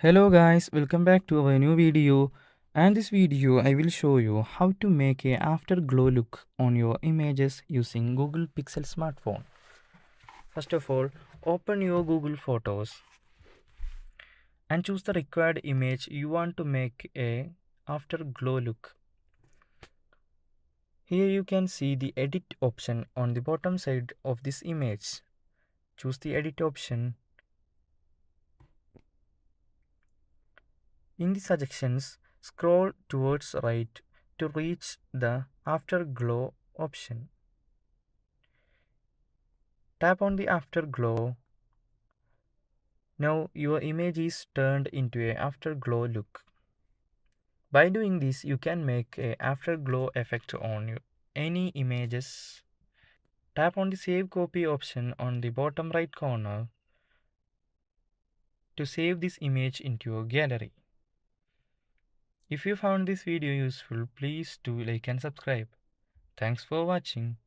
Hello guys, welcome back to our new video. And this video I will show you how to make a afterglow look on your images using Google Pixel smartphone. First of all, open your Google Photos and choose the required image you want to make a afterglow look. Here you can see the edit option on the bottom side of this image. Choose the edit option. In the suggestions, scroll towards right to reach the afterglow option. Tap on the afterglow. Now your image is turned into a afterglow look. By doing this, you can make a afterglow effect on any images. Tap on the save copy option on the bottom right corner to save this image into your gallery. If you found this video useful, please do like and subscribe. Thanks for watching.